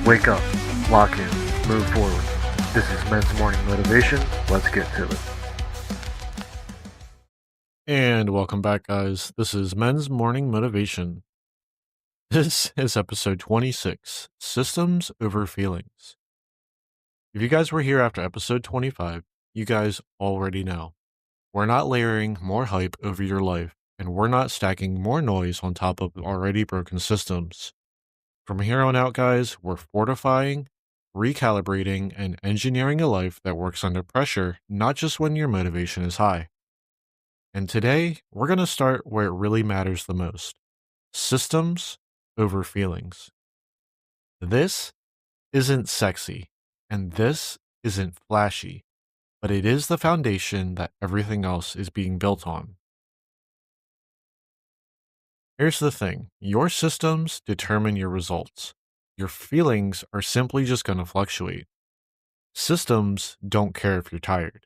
Wake up, lock in, move forward. This is Men's Morning Motivation. Let's get to it. And welcome back, guys. This is Men's Morning Motivation. This is episode 26 Systems Over Feelings. If you guys were here after episode 25, you guys already know. We're not layering more hype over your life, and we're not stacking more noise on top of already broken systems. From here on out, guys, we're fortifying, recalibrating, and engineering a life that works under pressure, not just when your motivation is high. And today, we're going to start where it really matters the most: systems over feelings. This isn't sexy, and this isn't flashy, but it is the foundation that everything else is being built on. Here's the thing: your systems determine your results. Your feelings are simply just going to fluctuate. Systems don't care if you're tired,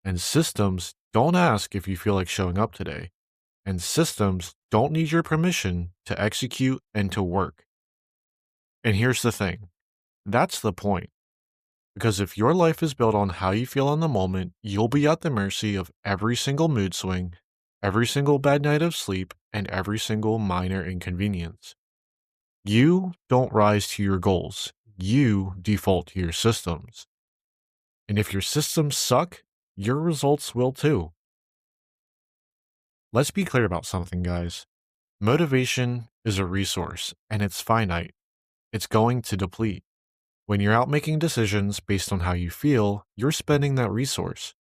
and systems don't ask if you feel like showing up today. And systems don't need your permission to execute and to work. And here's the thing: that's the point. Because if your life is built on how you feel in the moment, you'll be at the mercy of every single mood swing, every single bad night of sleep, and every single minor inconvenience. You don't rise to your goals, you default to your systems. And if your systems suck, your results will too. Let's be clear about something, guys. Motivation is a resource, and it's finite. It's going to deplete. When you're out making decisions based on how you feel, you're spending that resource.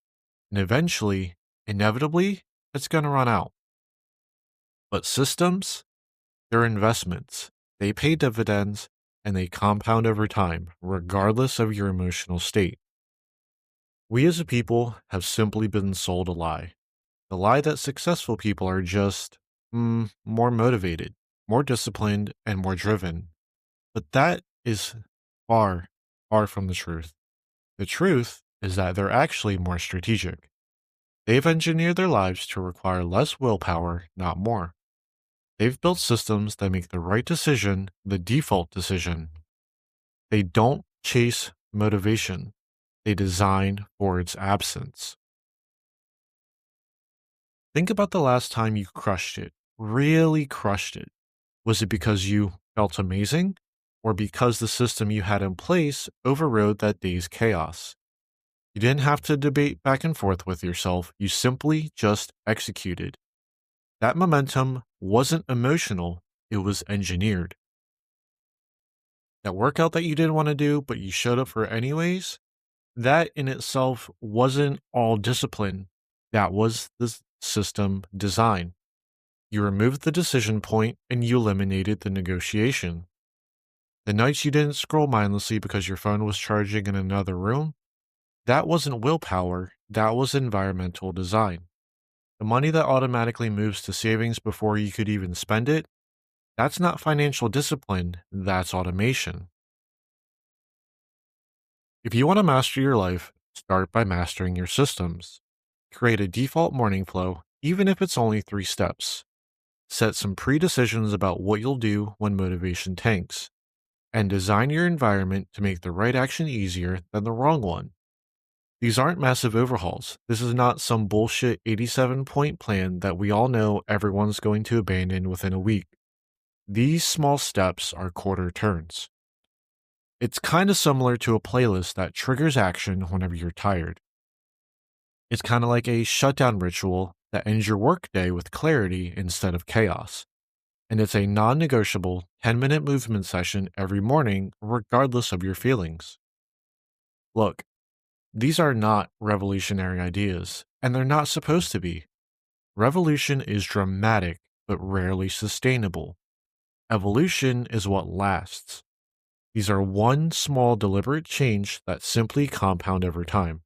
And eventually, inevitably, it's going to run out. But systems, they're investments. They pay dividends, and they compound over time, regardless of your emotional state. We as a people have simply been sold a lie. The lie that successful people are just more motivated, more disciplined, and more driven. But that is far, far from the truth. The truth is that they're actually more strategic. They've engineered their lives to require less willpower, not more. They've built systems that make the right decision the default decision. They don't chase motivation. They design for its absence. Think about the last time you crushed it, really crushed it. Was it because you felt amazing, or because the system you had in place overrode that day's chaos? You didn't have to debate back and forth with yourself, you simply just executed. That momentum wasn't emotional, it was engineered. That workout that you didn't want to do, but you showed up for anyways, that in itself wasn't all discipline. That was the system design. You removed the decision point and you eliminated the negotiation. The nights you didn't scroll mindlessly because your phone was charging in another room, that wasn't willpower, that was environmental design. The money that automatically moves to savings before you could even spend it, that's not financial discipline, that's automation. If you want to master your life, start by mastering your systems. Create a default morning flow, even if it's only 3 steps. Set some pre-decisions about what you'll do when motivation tanks. And design your environment to make the right action easier than the wrong one. These aren't massive overhauls. This is not some bullshit 87-point plan that we all know everyone's going to abandon within a week. These small steps are quarter turns. It's kind of similar to a playlist that triggers action whenever you're tired. It's kind of like a shutdown ritual that ends your workday with clarity instead of chaos. And it's a non-negotiable 10-minute movement session every morning, regardless of your feelings. Look, these are not revolutionary ideas, and they're not supposed to be. Revolution is dramatic, but rarely sustainable. Evolution is what lasts. These are one small deliberate change that simply compound over time.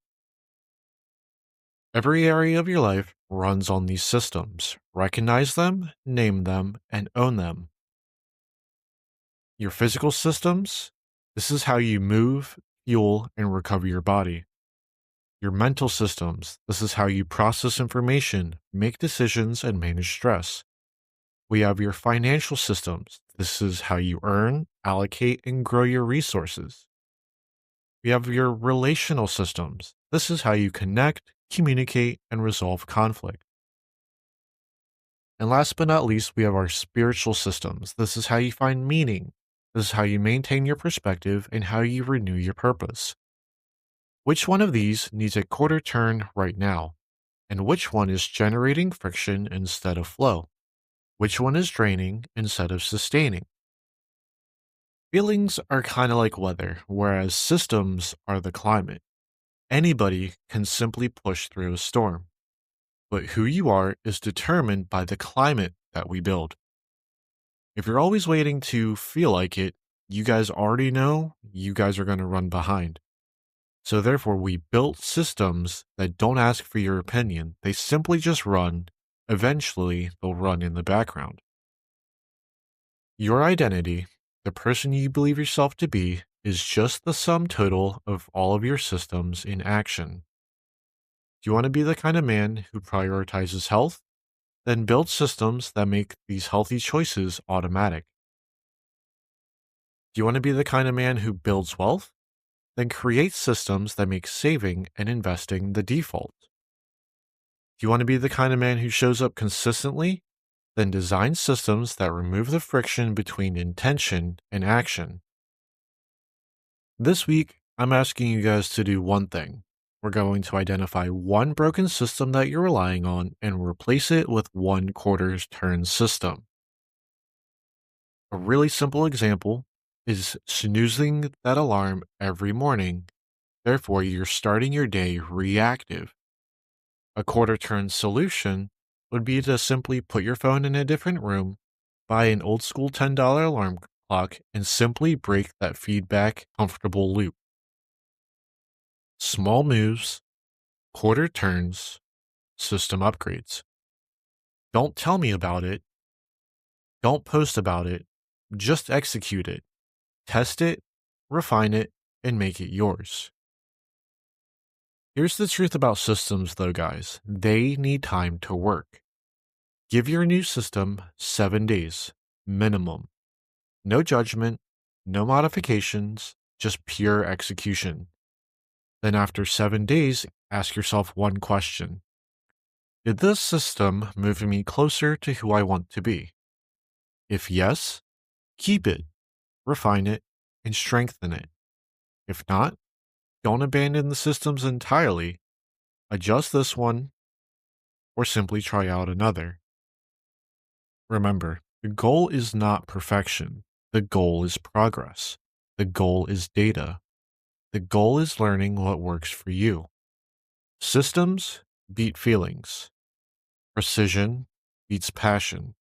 Every area of your life runs on these systems. Recognize them, name them, and own them. Your physical systems, this is how you move, fuel, and recover your body. Your mental systems, this is how you process information, make decisions, and manage stress. We have your financial systems. This is how you earn, allocate, and grow your resources. We have your relational systems. This is how you connect, communicate, and resolve conflict. And last but not least, we have our spiritual systems. This is how you find meaning. This is how you maintain your perspective and how you renew your purpose. Which one of these needs a quarter turn right now? And which one is generating friction instead of flow? Which one is draining instead of sustaining? Feelings are kind of like weather, whereas systems are the climate. Anybody can simply push through a storm, but who you are is determined by the climate that we build. If you're always waiting to feel like it, you guys already know you guys are going to run behind. So therefore, we built systems that don't ask for your opinion. They simply just run. Eventually, they'll run in the background. Your identity, the person you believe yourself to be, is just the sum total of all of your systems in action. Do you want to be the kind of man who prioritizes health? Then build systems that make these healthy choices automatic. Do you want to be the kind of man who builds wealth? Then create systems that make saving and investing the default. Do you want to be the kind of man who shows up consistently? Then design systems that remove the friction between intention and action. This week, I'm asking you guys to do one thing. We're going to identify one broken system that you're relying on and replace it with one quarter turn system. A really simple example is snoozing that alarm every morning. Therefore, you're starting your day reactive. A quarter turn solution would be to simply put your phone in a different room, buy an old school $10 alarm clock, and simply break that feedback comfortable loop. Small moves, quarter turns, system upgrades. Don't tell me about it. Don't post about it. Just execute it. Test it, refine it, and make it yours. Here's the truth about systems, though, guys. They need time to work. Give your new system 7 days, minimum. No judgment, no modifications, just pure execution. Then after 7 days, ask yourself one question. Did this system move me closer to who I want to be? If yes, keep it, refine it, and strengthen it. If not, don't abandon the systems entirely. Adjust this one, or simply try out another. Remember, the goal is not perfection. The goal is progress. The goal is data. The goal is learning what works for you. Systems beat feelings. Precision beats passion.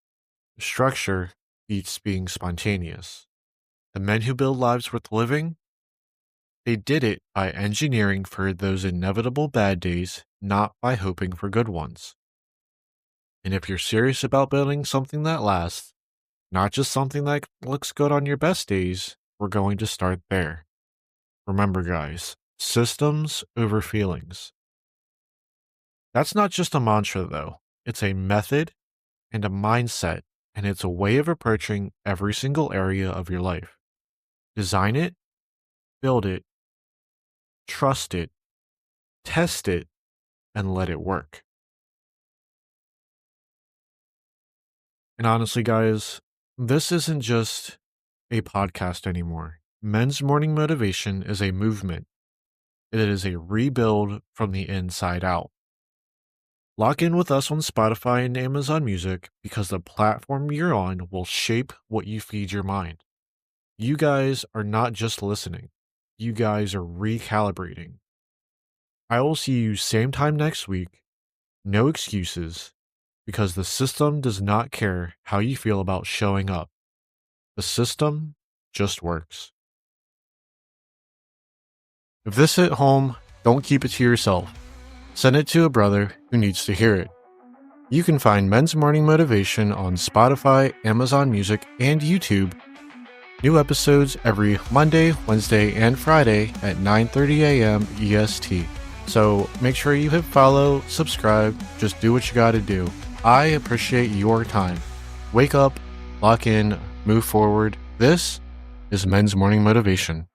Structure beats being spontaneous. The men who build lives worth living, they did it by engineering for those inevitable bad days, not by hoping for good ones. And if you're serious about building something that lasts, not just something that looks good on your best days, we're going to start there. Remember, guys, systems over feelings. That's not just a mantra, though. It's a method and a mindset, and it's a way of approaching every single area of your life. Design it, build it, trust it, test it, and let it work. And honestly, guys, this isn't just a podcast anymore. Men's Morning Motivation is a movement. It is a rebuild from the inside out. Lock in with us on Spotify and Amazon Music because the platform you're on will shape what you feed your mind. You guys are not just listening. You guys are recalibrating. I will see you same time next week. No excuses, because the system does not care how you feel about showing up. The system just works. If this hit home, don't keep it to yourself. Send it to a brother who needs to hear it. You can find Men's Morning Motivation on Spotify, Amazon Music, and YouTube. New episodes every Monday, Wednesday, and Friday at 9:30 a.m. EST. So make sure you hit follow, subscribe, just do what you gotta do. I appreciate your time. Wake up, lock in, move forward. This is Men's Morning Motivation.